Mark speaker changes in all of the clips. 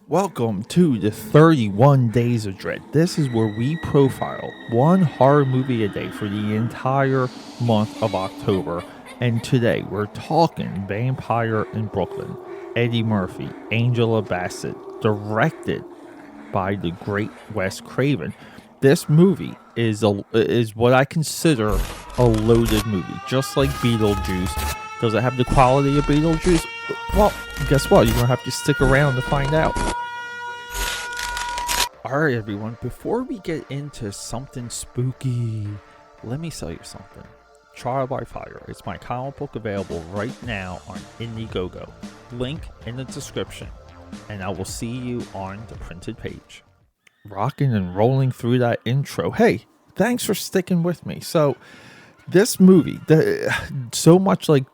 Speaker 1: Welcome to the 31 Days of Dread. This is where we profile one horror movie a day for the entire month of October. And today we're talking Vampire in Brooklyn, Eddie Murphy, Angela Bassett, directed by the great Wes Craven. This movie is what I consider a loaded movie, just like Beetlejuice. Does it have the quality of Beetlejuice? Well, guess what? You're gonna have to stick around to find out. Alright, everyone, before we get into something spooky, let me tell you something. Trial by Fire is my comic book available right now on Indiegogo. Link in the description, and I will see you on the printed page. Rocking and rolling through that intro. Hey, thanks for sticking with me. So, this movie, so much like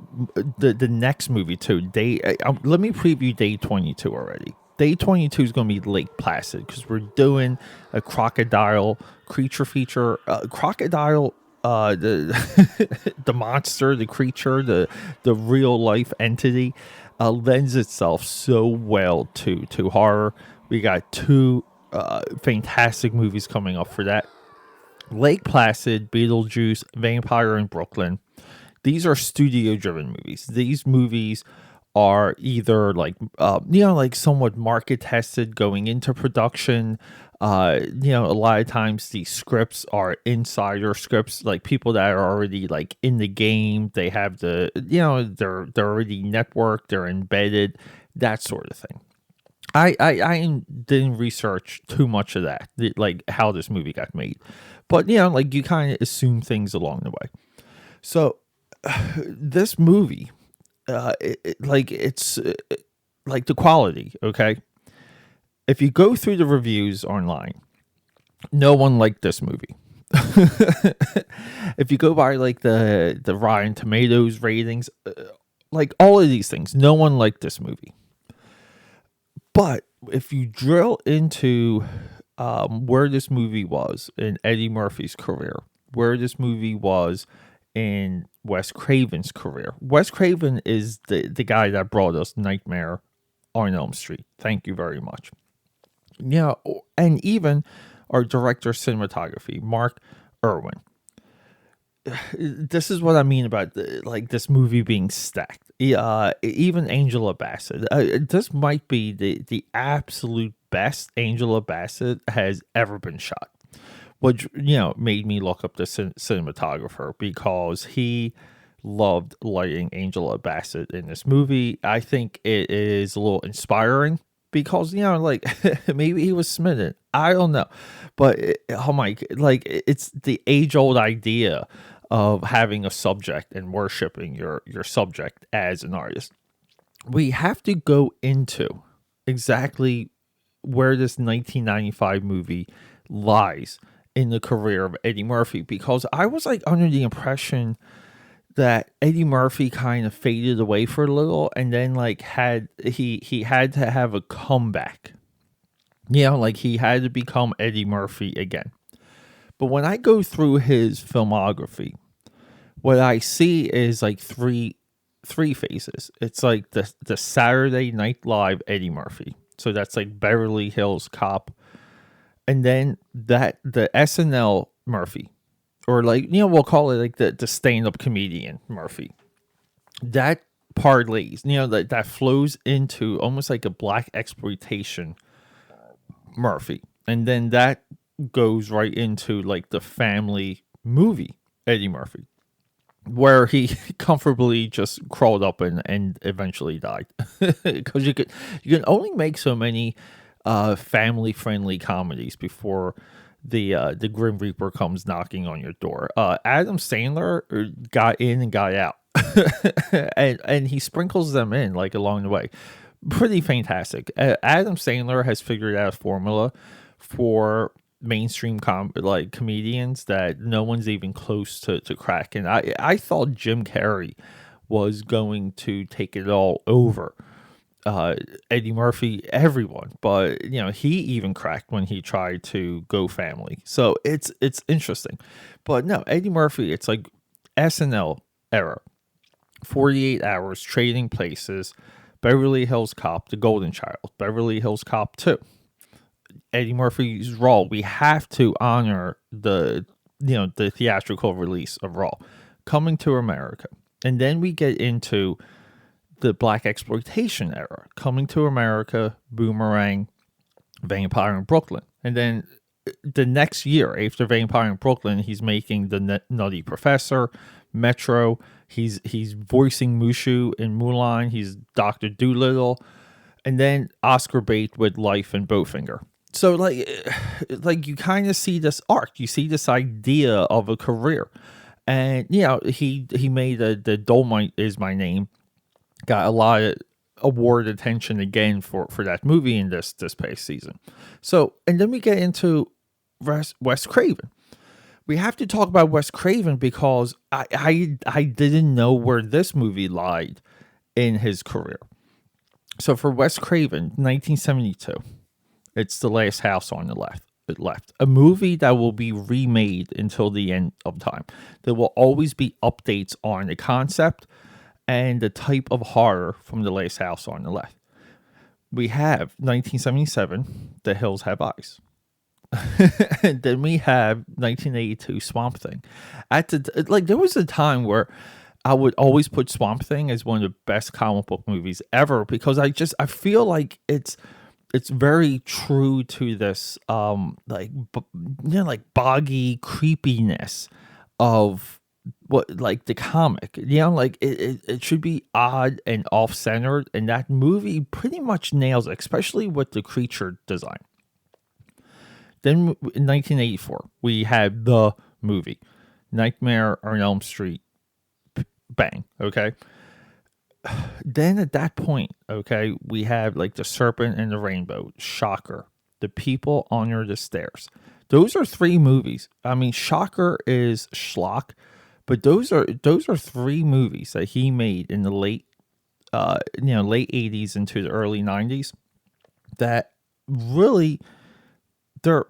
Speaker 1: the next movie too. Let me preview day 22 already. Day 22 is going to be Lake Placid because we're doing a crocodile creature feature. Crocodile, the monster, the creature, the real life entity, lends itself so well to horror. We got two fantastic movies coming up for that. Lake Placid, Beetlejuice, Vampire in Brooklyn. These are studio-driven movies. These movies are either like somewhat market tested going into production. A lot of times these scripts are insider scripts, like people that are already like in the game. They have they're already networked, they're embedded, that sort of thing. I didn't research too much of that, like how this movie got made, but like you kind of assume things along the way. So this movie, it's like the quality. Okay, if you go through the reviews online, no one liked this movie. If you go by like the Rotten Tomatoes ratings, like all of these things, no one liked this movie. But if you drill into where this movie was in Eddie Murphy's career, where this movie was in Wes Craven's career, Wes Craven is the guy that brought us Nightmare on Elm Street. Thank you very much. Yeah, and even our director of cinematography, Mark Irwin. This is what I mean about like this movie being stacked. Even Angela Bassett. This might be the absolute best Angela Bassett has ever been shot, which made me look up the cinematographer because he loved lighting Angela Bassett in this movie. I think it is a little inspiring because like maybe he was smitten. I don't know, but it's the age old idea of having a subject and worshiping your subject as an artist. We have to go into exactly where this 1995 movie lies in the career of Eddie Murphy, because I was like under the impression that Eddie Murphy kind of faded away for a little and then like he had to have a comeback. Like he had to become Eddie Murphy again. But when I go through his filmography, what I see is like three phases. It's like the Saturday Night Live Eddie Murphy. So that's like Beverly Hills Cop. And then the SNL Murphy. Or like, we'll call it like the stand-up comedian Murphy. That parlays, that flows into almost like a black exploitation Murphy. And then that goes right into like the family movie Eddie Murphy, where he comfortably just crawled up and eventually died. Because you can only make so many family friendly comedies before the Grim Reaper comes knocking on your door. Adam Sandler got in and got out, and he sprinkles them in like along the way. Pretty fantastic. Adam Sandler has figured out a formula for mainstream comedians that no one's even close to cracking. I thought Jim Carrey was going to take it all over. Eddie Murphy, everyone, but he even cracked when he tried to go family. So it's interesting, but no, Eddie Murphy, it's like SNL era, 48 Hours, Trading Places, Beverly Hills Cop, The Golden Child, Beverly Hills Cop 2, Eddie Murphy's Raw. We have to honor the theatrical release of Raw, Coming to America. And then we get into the black exploitation era, Coming to America, Boomerang, Vampire in Brooklyn. And then the next year after Vampire in Brooklyn, he's making the Nutty Professor, Metro. He's voicing Mushu in Mulan. He's Dr. Doolittle. And then Oscar bait with Life and Bowfinger. So like you kind of see this arc. You see this idea of a career. And he made the Dolomite Is My Name. Got a lot of award attention again for that movie in this past season. So, and then we get into Wes Craven. We have to talk about Wes Craven because I didn't know where this movie lied in his career. So for Wes Craven, 1972, it's The Last House on the Left, a movie that will be remade until the end of time. There will always be updates on the concept and the type of horror from The Last House on the Left. We have 1977, The Hills Have Eyes. And then we have 1982, Swamp Thing. There was a time where I would always put Swamp Thing as one of the best comic book movies ever because I feel like it's very true to this boggy creepiness of what the comic. It should be odd and off-centered, and that movie pretty much nails it, especially with the creature design. Then in 1984, we had the movie Nightmare on Elm Street. Bang. Okay. Then at that point, okay, we have The Serpent and the Rainbow, Shocker, The People Under the Stairs. Those are three movies. I mean, Shocker is schlock, but those are three movies that he made in the late 80s into the early 90s that really they're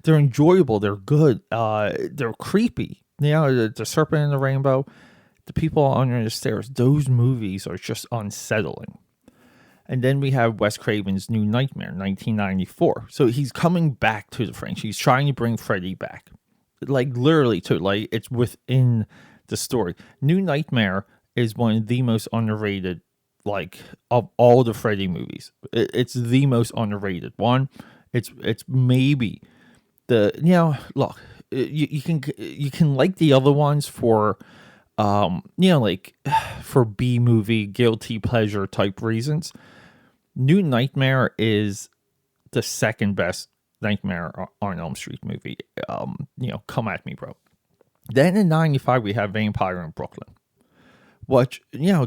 Speaker 1: enjoyable. They're good. They're creepy. The Serpent and the Rainbow, The People Under the Stairs. Those movies are just unsettling. And then we have Wes Craven's New Nightmare, 1994. So he's coming back to the franchise. He's trying to bring Freddy back. Literally, too. It's within the story. New Nightmare is one of the most underrated, of all the Freddy movies. It's the most underrated one. It's maybe look, you can like the other ones for for B movie guilty pleasure type reasons. New Nightmare is the second best Nightmare on Elm Street movie. Come at me, bro. Then in 95 we have Vampire in Brooklyn, which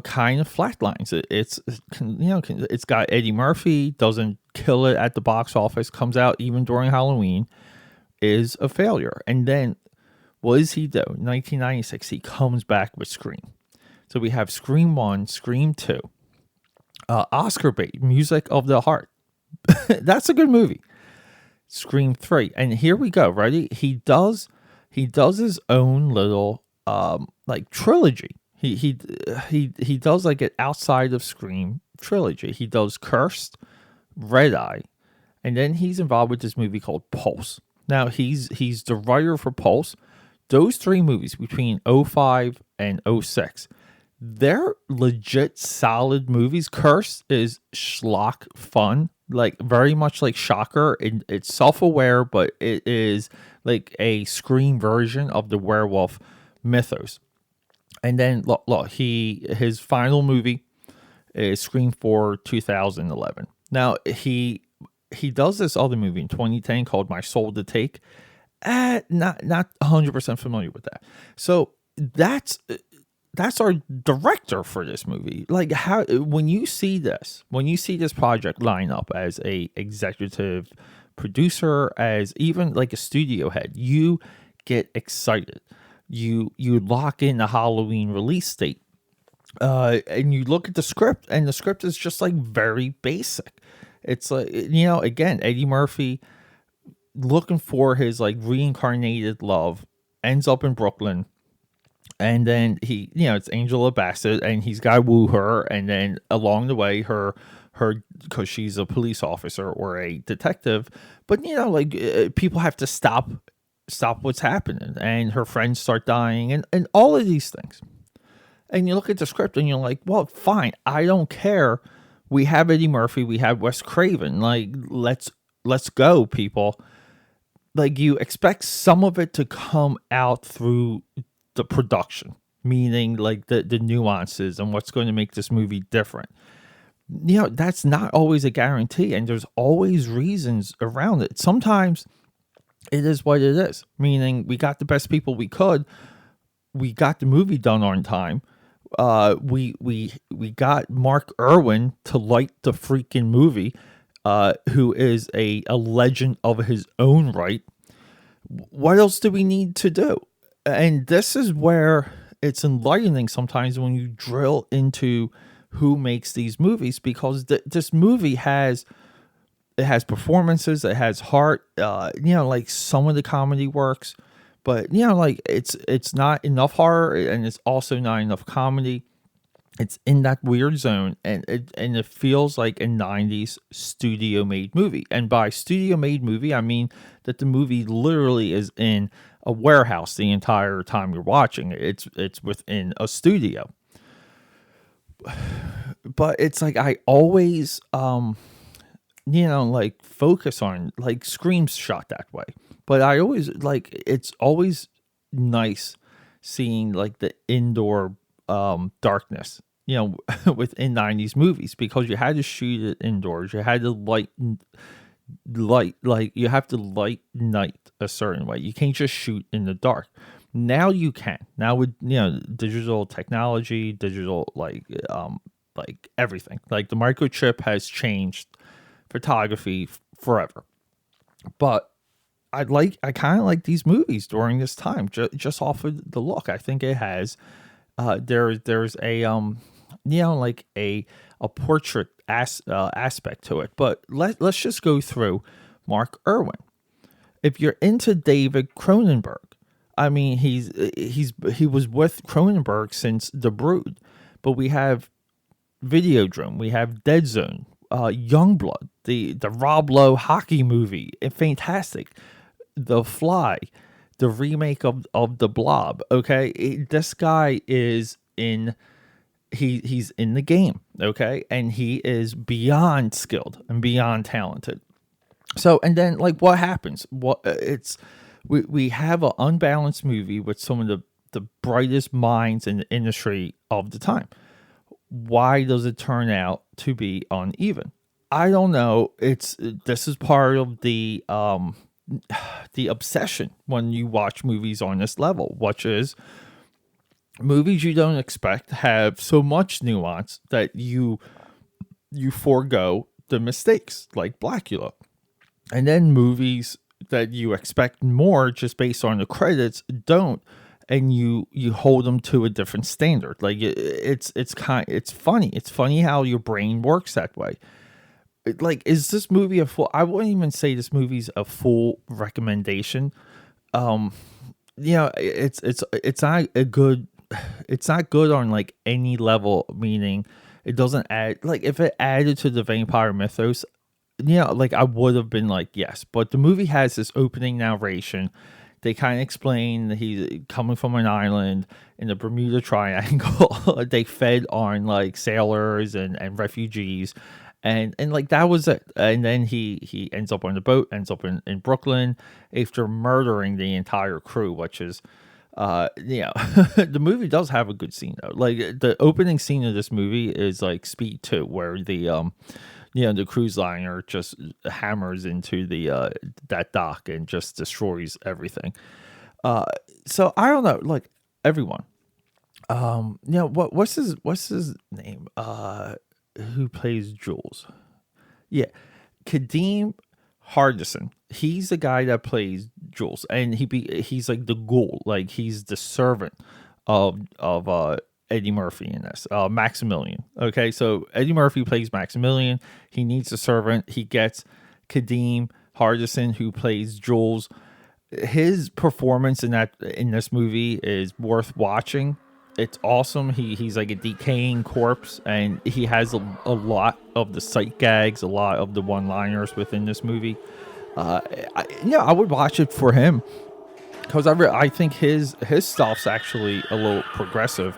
Speaker 1: kind of flatlines. It's got Eddie Murphy, doesn't kill it at the box office, comes out even during Halloween, is a failure. And then what does he do? 1996, he comes back with Scream. So we have Scream 1, Scream 2, Oscar bait, Music of the Heart. That's a good movie. Scream 3. And here we go, ready? He does his own little trilogy. He does an outside of Scream trilogy. He does Cursed, Red Eye, and then he's involved with this movie called Pulse. Now he's the writer for Pulse. Those three movies between 05 and 06, they're legit solid movies. Cursed is schlock fun, very much like Shocker. It's self-aware, but it is a Scream version of the werewolf mythos. And then look, his final movie is Scream 4 2011. Now he does this other movie in 2010 called My Soul to Take. Not 100% familiar with that. So that's our director for this movie. How when you see this project line up as a executive producer, as even a studio head, you get excited. You lock in the Halloween release date, and you look at the script, and the script is just very basic. It's again, Eddie Murphy looking for his reincarnated love, ends up in Brooklyn, And then it's Angela Bassett, and he's got to woo her, and then along the way, her because she's a police officer or a detective, but people have to stop what's happening, and her friends start dying, and all of these things. And you look at the script, and you're like, well, fine, I don't care. We have Eddie Murphy, we have Wes Craven, like let's go, people. Like, you expect some of it to come out through the production, meaning like the nuances and what's going to make this movie different. That's not always a guarantee, and there's always reasons around it. Sometimes it is what it is, meaning we got the best people we could, we got the movie done on time. We got Mark Irwin to light the freaking movie, who is a legend of his own right. What else do we need to do? And this is where it's enlightening sometimes when you drill into who makes these movies, because this movie has performances, it has heart, like some of the comedy works, but like it's not enough horror, and it's also not enough comedy. It's in that weird zone, and it feels like a 90s studio made movie. And by studio made movie, I mean that the movie literally is in a warehouse the entire time you're watching it. It's within a studio. But it's like I always like focus on, like, Scream's shot that way. But I always it's always nice seeing like the indoor darkness, within 90s movies, because you had to shoot it indoors. You had to light, like you have to light night a certain way. You can't just shoot in the dark. Now you can. Now with digital technology, digital like everything. Like the microchip has changed photography forever. But I kind of like these movies during this time, just off of the look. I think it has there's a like a portrait aspect to it. But let's just go through Mark Irwin. If you're into David Cronenberg, I mean, he was with Cronenberg since The Brood, but we have Videodrome, we have Dead Zone, Youngblood, the Rob Lowe hockey movie, fantastic, The Fly, the remake of The Blob. Okay, this guy is in. He's in the game, okay, and he is beyond skilled and beyond talented. So, and then like what happens? We have an unbalanced movie with some of the brightest minds in the industry of the time. Why does it turn out to be uneven? I don't know. This is part of the obsession when you watch movies on this level, which is movies you don't expect have so much nuance that you forego the mistakes, like Blackula. And then movies that you expect more just based on the credits don't, and you hold them to a different standard. Like it's funny. It's funny how your brain works that way. Like, is this movie a full? I wouldn't even say this movie's a full recommendation. It's not a good. It's not good on like any level. Meaning, it doesn't add. Like, if it added to the vampire mythos, like I would have been like, yes. But the movie has this opening narration. They kind of explain that he's coming from an island in the Bermuda Triangle. They fed on like sailors and refugees. And like that was it. And then he ends up on the boat, ends up in Brooklyn after murdering the entire crew, which is the movie does have a good scene though. Like the opening scene of this movie is like Speed 2, where the the cruise liner just hammers into the that dock and just destroys everything. So I don't know, like everyone. What's his name? Who plays Jules? Yeah, Kadeem Hardison. He's the guy that plays Jules, and he's like the ghoul, like he's the servant of Eddie Murphy in this. Maximilian. Okay, so Eddie Murphy plays Maximilian. He needs a servant. He gets Kadeem Hardison, who plays Jules. His performance in this movie is worth watching. It's awesome. He's like a decaying corpse, and he has a lot of the sight gags, a lot of the one-liners within this movie. Yeah, I would watch it for him because I think his stuff's actually a little progressive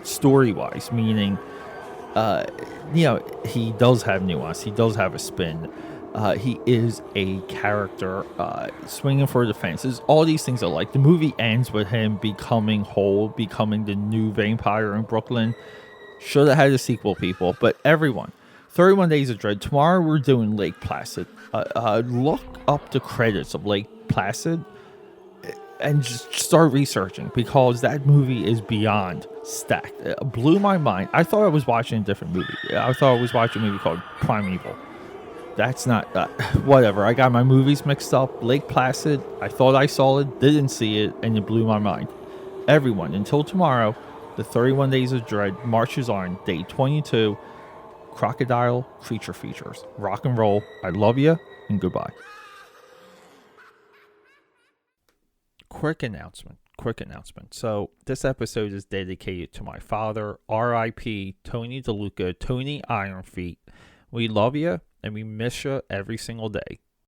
Speaker 1: story wise, meaning he does have nuance. He does have a spin. He is a character swinging for the fences. All these things are like the movie ends with him becoming whole, becoming the new vampire in Brooklyn. Should have had a sequel, people. But everyone, 31 Days of Dread. Tomorrow we're doing Lake Placid. Look up the credits of Lake Placid and just start researching because that movie is beyond stacked. It blew my mind. I thought I was watching a different movie. I thought I was watching a movie called Primeval. That's not whatever. I got my movies mixed up. Lake Placid, I thought I saw it, didn't see it, and it blew my mind. Everyone, until tomorrow, the 31 Days of Dread marches on day 22. Crocodile Creature Features. Rock and roll. I love you, and goodbye. Quick announcement. So this episode is dedicated to my father, R.I.P. Tony DeLuca, Tony Iron Feet. We love you and we miss you every single day.